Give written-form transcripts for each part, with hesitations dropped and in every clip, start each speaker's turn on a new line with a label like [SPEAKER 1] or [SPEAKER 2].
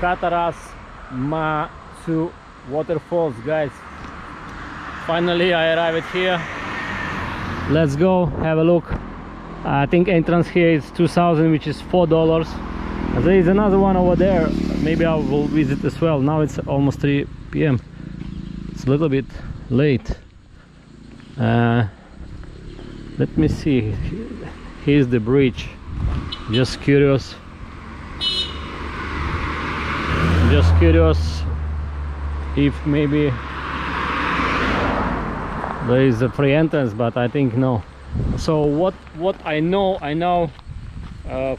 [SPEAKER 1] Cataracts Ma-Cuu waterfalls, guys. Finally I arrived here. Let's go have a look. I think entrance here is 2,000, which is $4. There is another one over there. Maybe I will visit as well. Now it's almost 3 p.m. It's a little bit late. Let me see. Here's the bridge. Just curious if maybe there is a free entrance, but I think no. So what I know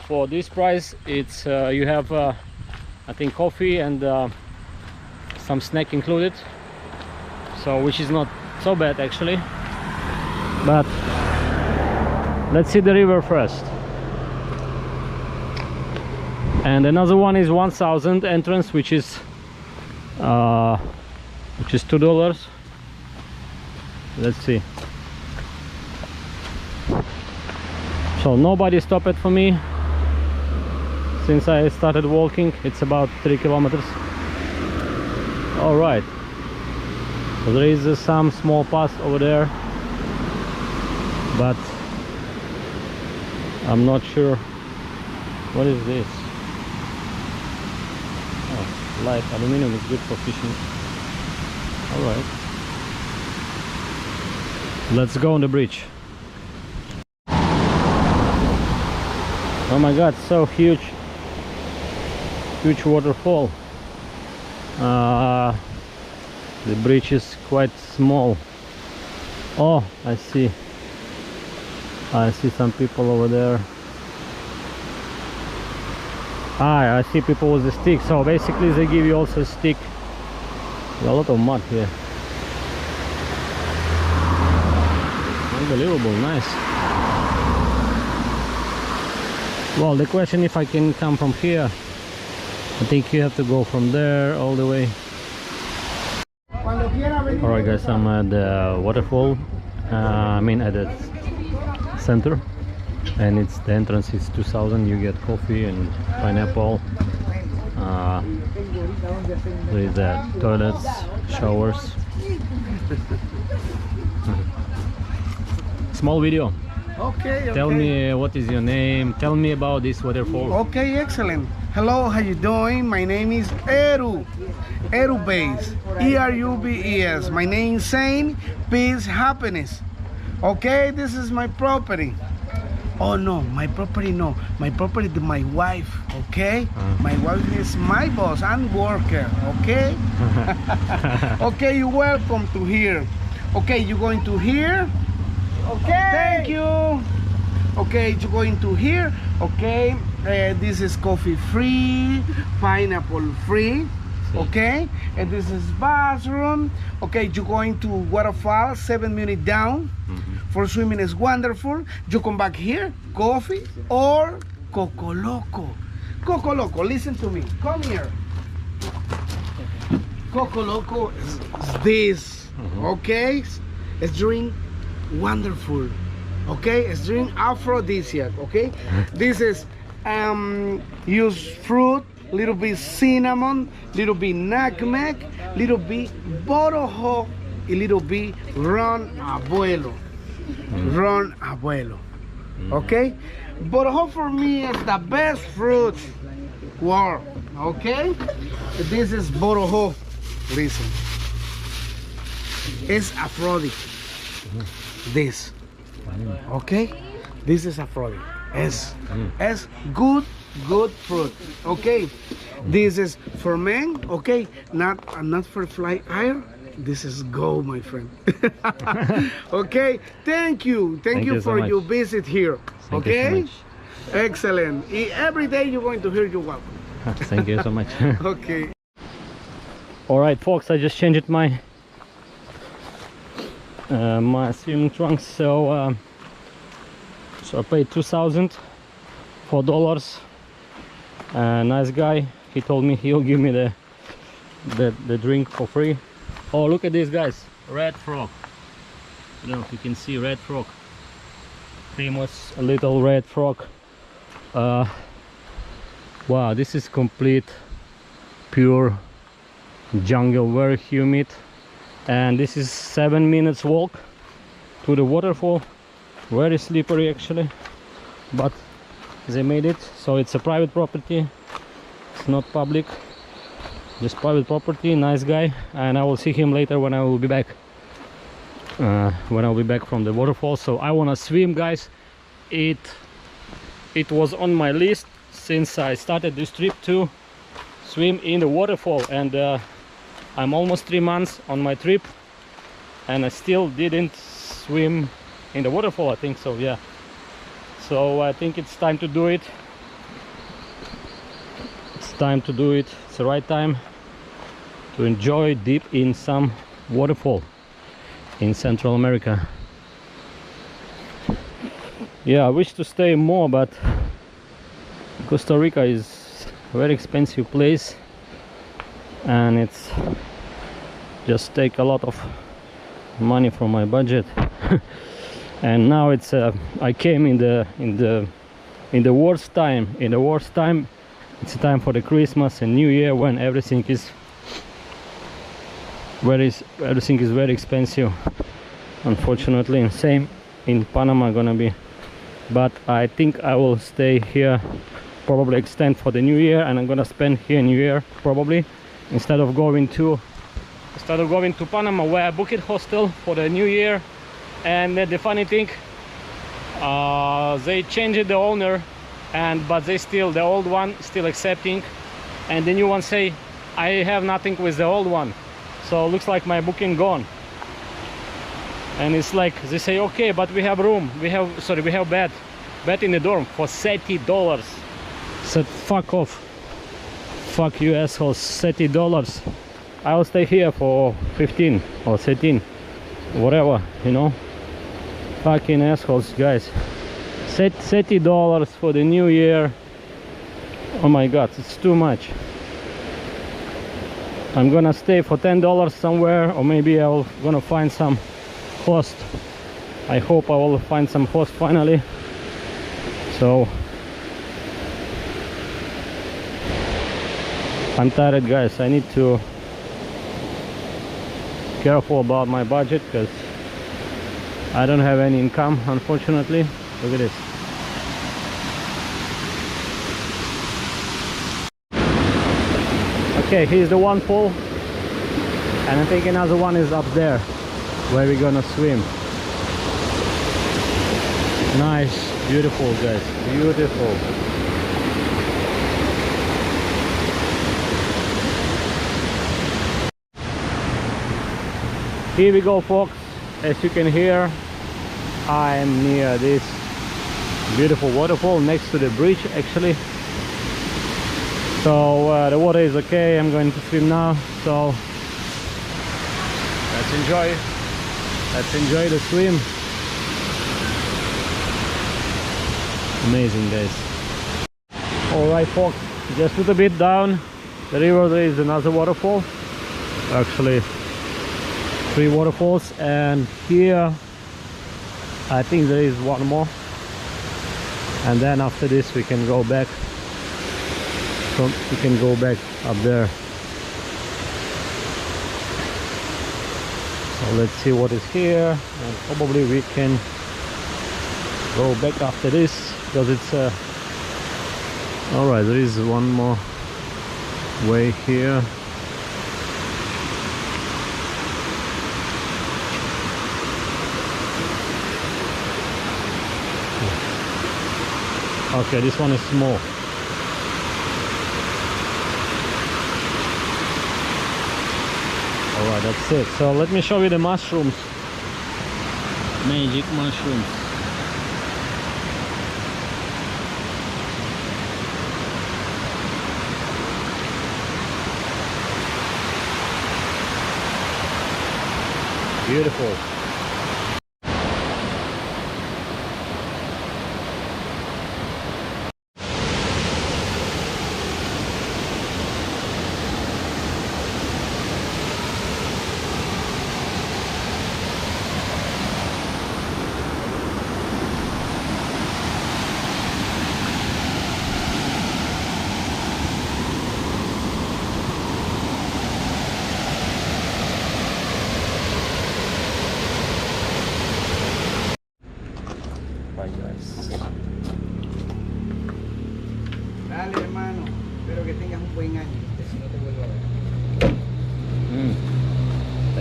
[SPEAKER 1] for this price, it's you have I think coffee and some snack included, so which is not so bad actually. But let's see the river first. And another one is 1,000 entrance, which is $2. Let's see. So nobody stopped for me since I started walking. It's about 3 kilometers. All right. So there is some small pass over there, but I'm not sure. What is this? Oh, light aluminum is good for fishing. All right. Let's go on the bridge. Oh my god, so huge waterfall. The bridge is quite small. Oh, I see some people over there. I see people with a stick. So basically they give you also a stick. There's a lot of mud here. Unbelievable, nice. Well, the question if I can come from here. I think you have to go from there all the way. Alright guys, I'm at the waterfall. I mean at the center. And it's the entrance is 2,000. You get coffee and pineapple. There is toilets, showers. Small video.
[SPEAKER 2] Okay.
[SPEAKER 1] Tell me what is your name. Tell me about this waterfall.
[SPEAKER 2] Okay, excellent. Hello, how you doing? My name is Eru Base. E-R-U-B-E-S. My name is Saint Peace Happiness. Okay, this is my property. Oh no, my property no. My property is my wife. Okay, my wife is my boss and worker. Okay. Okay, you're welcome to here. Okay, you're going to here. Okay. Thank you. Okay, you're going to here. Okay, this is coffee free, pineapple free. Okay, and this is bathroom. Okay, you're going to Waterfall, 7 minutes down. For swimming is wonderful. You come back here, coffee or Coco Loco. Coco Loco, listen to me. Come here. Coco Loco is this. Okay, it's drink wonderful. Okay, it's drink aphrodisiac. Okay, this is use fruit, little bit cinnamon, little bit nutmeg, little bit borojo, a little bit ron abuelo. Ron abuelo. Okay, borojo for me is the best fruit world. Okay, this is borojo. Listen, it's aphrodisiac. This. Okay, this is aphrodisiac. It's good fruit. Okay, this is for men. Okay, not for fly air. This is gold, my friend. Okay, thank you for
[SPEAKER 1] so
[SPEAKER 2] your visit here.
[SPEAKER 1] Thank you so much.
[SPEAKER 2] Excellent. Every day you're going to hear you welcome.
[SPEAKER 1] Thank you so much.
[SPEAKER 2] Okay.
[SPEAKER 1] All right, folks, I just changed my my swimming trunks. So I paid 2,000 $4. Nice guy. He told me he'll give me the drink for free. Oh, look at this, guys. Red frog. I don't know if you can see red frog. Famous little red frog. Wow, this is complete pure jungle, very humid. And this is 7 minutes walk to the waterfall. Very slippery actually, but they made it. So it's a private property, it's not public, just private property. Nice guy, and I will see him later when I will be back. When I'll be back from the waterfall. So I want to swim, guys. It was on my list since I started this trip to swim in the waterfall, and I'm almost 3 months on my trip and I still didn't swim in the waterfall, I think so, yeah. So I think it's time to do it. It's time to do it. It's the right time to enjoy deep in some waterfall in Central America. Yeah, I wish to stay more, but Costa Rica is a very expensive place and it's just take a lot of money from my budget. And now it's I came in the worst time. In the worst time, it's time for the Christmas and New Year, when everything is very expensive, unfortunately. And same in Panama gonna be, but I think I will stay here, probably extend for the New Year, and I'm gonna spend here New Year probably, instead of going to Panama, where I booked hostel for the New Year. And the funny thing, they changed the owner, but the old one still accepting, and the new one say I have nothing with the old one. So looks like my booking gone. And it's like they say, okay, but we have room, we have bed in the dorm for $30. Said fuck off, fuck you assholes, $30. I'll stay here for 15 or 13, whatever, you know. Fucking assholes, guys. $30 for the New Year. Oh my god, it's too much. I'm gonna stay for $10 somewhere, or maybe I'm gonna find some host. I hope I will find some host finally. So I'm tired, guys. I need to be careful about my budget, because I don't have any income, unfortunately. Look at this. Okay, here's the one pool, and I think another one is up there where we're gonna swim. Nice, beautiful, guys, beautiful. Here we go, folks. As you can hear, I am near this beautiful waterfall next to the bridge, actually. So the water is okay. I'm going to swim now, so let's enjoy the swim. Amazing, guys. Alright, folks, just a little bit down the river there is another waterfall, actually 3 waterfalls, and here I think there is one more, and then after this we can go back. So we can go back up there. So let's see what is here, and probably we can go back after this, because it's alright, there is one more way here. Okay, this one is small. Alright, that's it. So let me show you the mushrooms. Magic mushrooms. Beautiful.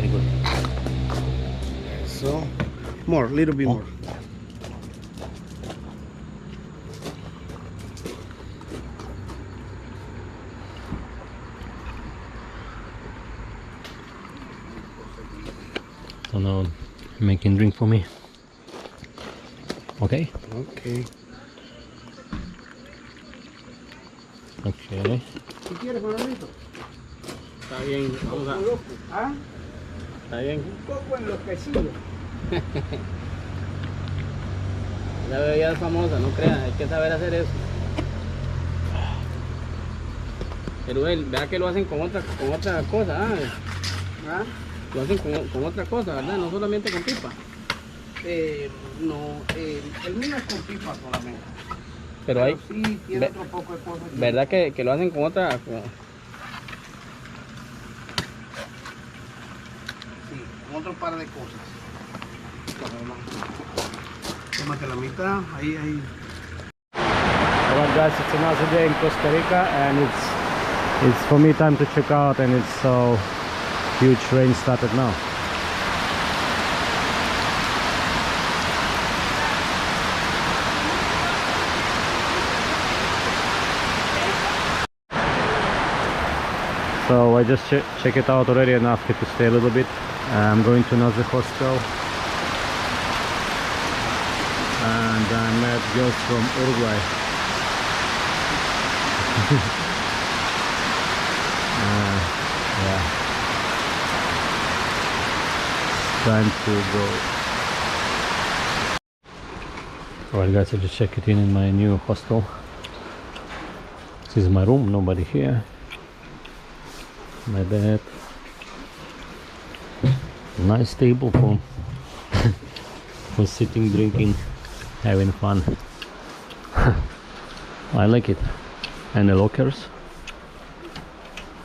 [SPEAKER 1] very good.
[SPEAKER 2] So, more, little bit more.
[SPEAKER 1] So now making drink for me. Okay.
[SPEAKER 2] Okay.
[SPEAKER 1] Okay.
[SPEAKER 2] ¿Qué quieres, Manolito?
[SPEAKER 1] Está bien, vamos a...
[SPEAKER 2] ¿Ah?
[SPEAKER 1] Está bien.
[SPEAKER 2] Un poco enloquecido.
[SPEAKER 1] La bebida es famosa, no crean, hay que saber hacer eso. Pero vea que lo hacen con otra cosa,
[SPEAKER 2] ¿Ah?
[SPEAKER 1] lo hacen con otra cosa, ¿verdad? No solamente con pipa.
[SPEAKER 2] No, el mío es con pipa solamente.
[SPEAKER 1] Pero hay,
[SPEAKER 2] sí tiene otro poco de cosas.
[SPEAKER 1] ¿verdad que lo hacen con otra?
[SPEAKER 2] Sí, con otro par de cosas. Tómate la mitad, ahí.
[SPEAKER 1] Alright guys, it's another day in Costa Rica and it's for me time to check out, and it's so huge rain started now. So I just check it out already and asked it to stay a little bit. I'm going to another hostel and I met girls from Uruguay. Yeah, time to go. Alright guys, I just checked it in my new hostel. This is my room, nobody here. My bed. Nice table for sitting, drinking, having fun. I like it. And the lockers.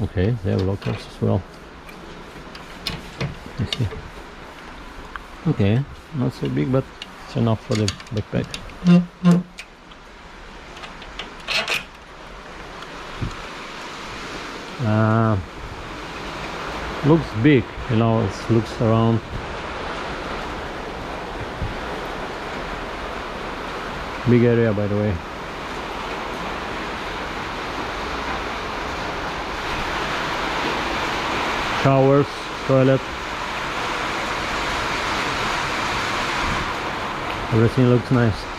[SPEAKER 1] Okay, they have lockers as well. Let's see. Okay, not so big, but it's enough for the backpack. Looks big, you know, it looks around. Big area, by the way. Showers, toilet. Everything looks nice.